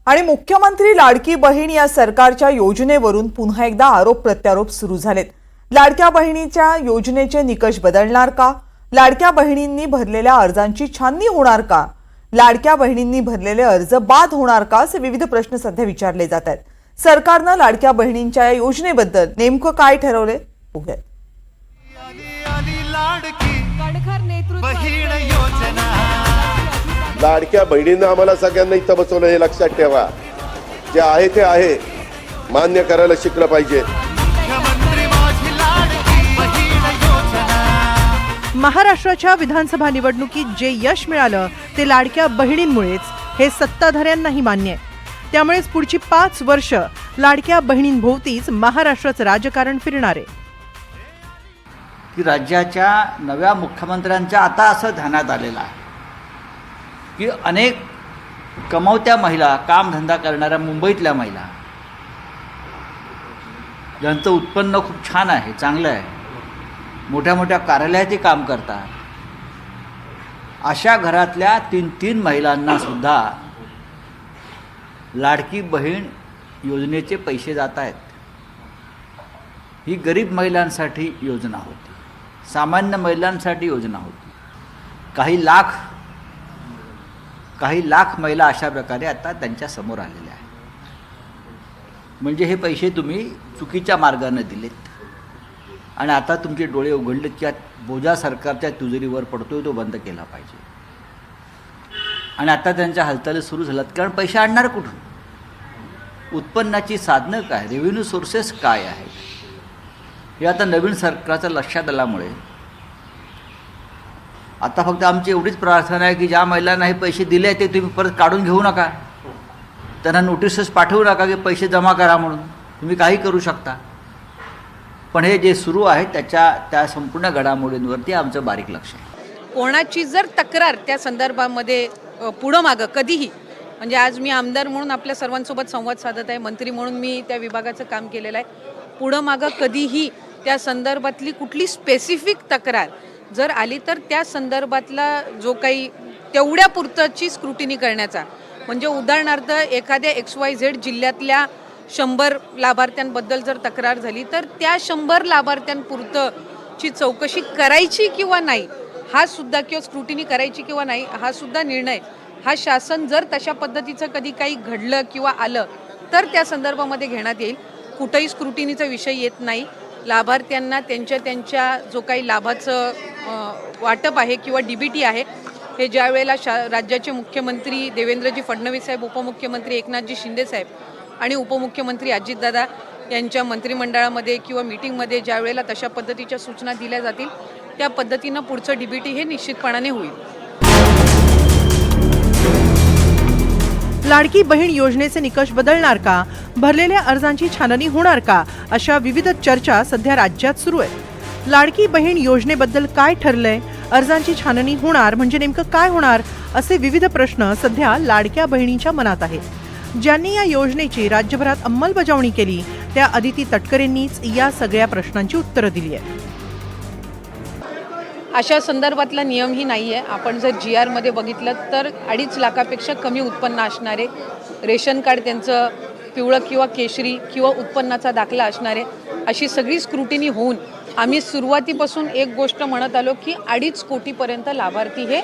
आणि मुख्यमंत्री लाडकी बहीण या सरकारच्या योजनेवरून पुन्हा एकदा आरोप प्रत्यारोप सुरू झालेत। लाडक्या बहिणीच्या योजनेचे निकष बदलणार का? लाडक्या बहिणींनी भरलेल्या अर्जांची छाननी होणार का? लाडक्या बहिणींनी भरलेले अर्ज बाद होणार का? असे विविध प्रश्न सध्या विचारले जात आहेत। सरकारने लाडक्या बहिणींच्या या योजनेबद्दल नेमकं काय ठरवले बघूया। लाडक्या बहिणींना आम्हाला सगळ्यांना इथं बसवलं हे लक्षात ठेवा। जे आहे ते आहे, मान्य करायला शिकलं पाहिजे। महाराष्ट्राच्या विधानसभा निवडणुकीत जे यश मिळालं ते लाडक्या बहिणींमुळेच हे सत्ताधाऱ्यांनाही मान्य आहे। त्यामुळेच पुढची 5 वर्ष लाडक्या बहिणींभोवतीच महाराष्ट्राचं राजकारण फिरणार आहे। की राज्याच्या नव्या मुख्यमंत्र्यांच्या आता असं ध्यानात आलेलं आहे की अनेक कमवत्या महिला, कामधंदा करणाऱ्या मुंबईतल्या महिला ज्यांचं उत्पन्न खूप छान आहे, चांगलं आहे, मोठ्या मोठ्या कार्यालयातही काम करतात, अशा घरातल्या 3 महिलांना सुद्धा लाडकी बहीण योजनेचे पैसे जात आहेत। ही गरीब महिलांसाठी योजना होती, सामान्य महिलांसाठी योजना होती। काही लाख महिला अशा प्रकारे आता त्यांच्या समोर आलेल्या आहेत। म्हणजे हे पैसे तुम्ही चुकीच्या मार्गाने दिलेत आणि आता तुमचे डोळे उघडलेत की बोजा सरकारच्या तिजोरीवर पडतोय, तो बंद केला पाहिजे। आणि आता त्यांच्या हालचाली सुरू झाल्यात, कारण पैसे आणणार कुठून? उत्पन्नाची साधनं काय, रेव्हेन्यू सोर्सेस काय आहेत, हे आता नवीन सरकारच्या लक्षात आल्यामुळे आता फक्त आमची एवढीच प्रार्थना आहे की ज्या महिलांना हे पैसे दिले ते तुम्ही परत काढून घेऊ नका, त्यांना नोटिसेस पाठवू नका की पैसे जमा करा म्हणून, तुम्ही काही करू शकता। पण हे जे सुरू आहे त्या संपूर्ण घडामोडींवरती आमचं बारीक लक्ष आहे। कोणाची जर तक्रार त्या संदर्भामध्ये पुढं मागं कधीही, म्हणजे आज मी आमदार म्हणून आपल्या सर्वांसोबत संवाद साधत आहे, मंत्री म्हणून मी त्या विभागाचं काम केलेलं आहे, पुढं मागं कधीही त्या संदर्भातली कुठली स्पेसिफिक तक्रार जर आली तर त्या संदर्भातला जो काही तेवढ्या पुरतची स्क्रुटिनी करण्याचा, म्हणजे उदाहरणार्थ एखाद्या XYZ जिल्ह्यातल्या 100 लाभार्थ्यांबद्दल जर तक्रार झाली तर त्या 100 लाभार्थ्यांपुरतची चौकशी करायची किंवा नाही हा सुद्धा, किंवा स्क्रुटिनी करायची किंवा नाही हा सुद्धा निर्णय हा शासन जर तशा पद्धतीचं कधी काही घडलं किंवा आलं तर त्या संदर्भामध्ये घेण्यात येईल। कुठेही स्क्रुटिनीचा विषय येत नाही। लाभार्थ्यांना त्यांच्या जो काही लाभाचं वाटप आहे किंवा DBT आहे हे ज्या वेळेला राज्याचे मुख्यमंत्री देवेंद्रजी फडणवीस साहेब, उपमुख्यमंत्री एकनाथजी शिंदे साहेब आणि उपमुख्यमंत्री अजितदादा यांच्या मंत्रिमंडळामध्ये किंवा मीटिंगमध्ये ज्या वेळेला तशा पद्धतीच्या सूचना दिल्या जातील त्या पद्धतीनं पुढचं DBT हे निश्चितपणाने होईल। लाडकी बहीण योजनेचे निकष बदलणार का? भरलेल्या अर्जांची छाननी होणार का? अशा विविध चर्चा सध्या राज्यात सुरू आहेत। लाडकी बहीण योजनेबद्दल काय ठरलंय? अर्जांची छाननी होणार म्हणजे नेमकं काय होणार? असे विविध प्रश्न सध्या लाडक्या बहिणींच्या मनात आहेत। ज्यांनी या योजनेची राज्यभरात अंमलबजावणी केली त्या अदिती तटकरेंनीच या सगळ्या प्रश्नांची उत्तरं दिली आहेत। अशा संदर्भातला नियमही नाही आहे। आपण जर GR मध्ये बघितलं तर 2.5 लाखापेक्षा कमी उत्पन्न असणारे, रेशन कार्ड त्यांचं पिवळं किंवा केशरी किंवा उत्पन्नाचा दाखला असणारे, अशी सगळी स्क्रुटिनी होऊन आम्ही सुरुवातीपासून एक गोष्ट म्हणत आलो की 2.5 कोटीपर्यंत लाभार्थी हे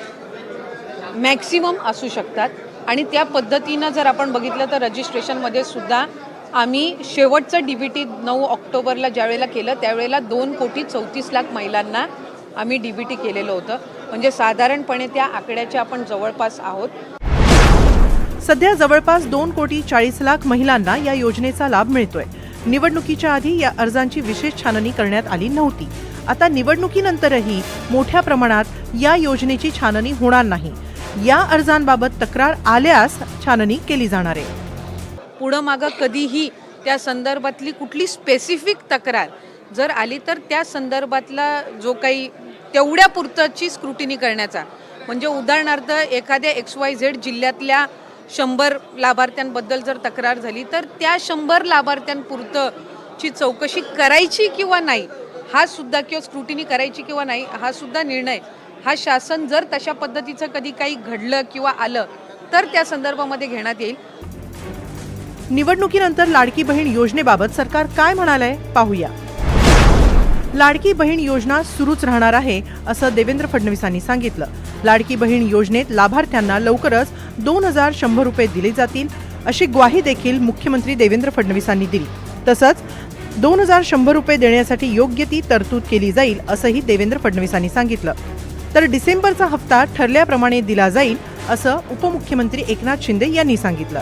मॅक्सिमम असू शकतात। आणि त्या पद्धतीनं जर आपण बघितलं तर रजिस्ट्रेशनमध्ये सुद्धा आम्ही शेवटचं DBT 9 ऑक्टोबरला ज्यावेळेला केलं त्यावेळेला 2,34,00,000 महिलांना आम्ही DBT केलेलं होतं। म्हणजे साधारणपणे त्या आकड्याच्या आपण जवळपास आहोत। सध्या जवळपास 2,40,00,000 महिलांना या योजनेचा लाभ मिळतोय। निवडणुकीच्या आधी या अर्जांची विशेष छाननी करण्यात आली नव्हती। आता निवडणुकीनंतरही मोठ्या प्रमाणात या योजनेची छाननी होणार नाही। या अर्जांबाबत तक्रार आल्यास छाननी केली जाणार आहे। पुढं मागं कधीही त्या संदर्भातली कुठली स्पेसिफिक तक्रार जर आली तर त्या संदर्भातला जो काही तेवढ्या पुरतची स्क्रुटिनी करण्याचा, म्हणजे उदाहरणार्थ एखाद्या XYZ जिल्ह्यातल्या 100 लाभार्थ्यांबद्दल जर तक्रार झाली तर त्या 100 लाभार्थ्यांपुरतची चौकशी करायची किंवा नाही हा सुद्धा, किंवा स्क्रुटिनी करायची किंवा नाही हा सुद्धा निर्णय हा शासन जर तशा पद्धतीचं कधी काही घडलं किंवा आलं तर त्या संदर्भामध्ये घेण्यात येईल। निवडणुकीनंतर लाडकी बहीण योजनेबाबत सरकार काय म्हणालंय पाहूया. लाडकी बहीण योजना सुरूच राहणार आहे असं देवेंद्र फडणवीसांनी सांगितलं. लाडकी बहीण योजनेत लाभार्थ्यांना लवकरच 2100 रुपये दिले जातील अशी ग्वाही देखील मुख्यमंत्री देवेंद्र फडणवीसांनी दिली. तसंच 2100 रुपये देण्यासाठी योग्य ती तरतूद केली जाईल असंही देवेंद्र फडणवीसांनी सांगितलं. तर डिसेंबरचा हप्ता ठरल्याप्रमाणे दिला जाईल असं उपमुख्यमंत्री एकनाथ शिंदे यांनी सांगितलं.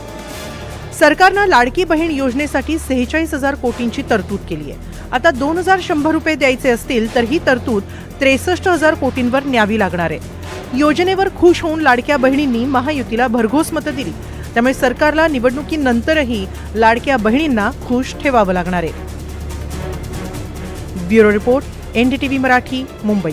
सरकारनं लाडकी बहीण योजनेसाठी 46,000 कोटींची तरतूद केली आहे. आता 2100 रुपये द्यायचे असतील तर ही तरतूद 63,000 कोटींवर न्यावी लागणार आहे. योजनेवर खुश होऊन लाडक्या बहिणींनी महायुतीला भरघोस मतं दिली. त्यामुळे सरकारला निवडणुकीनंतरही लाडक्या बहिणींना खुश ठेवावं लागणार आहे. Bureau report, NDTV Marathi, Mumbai.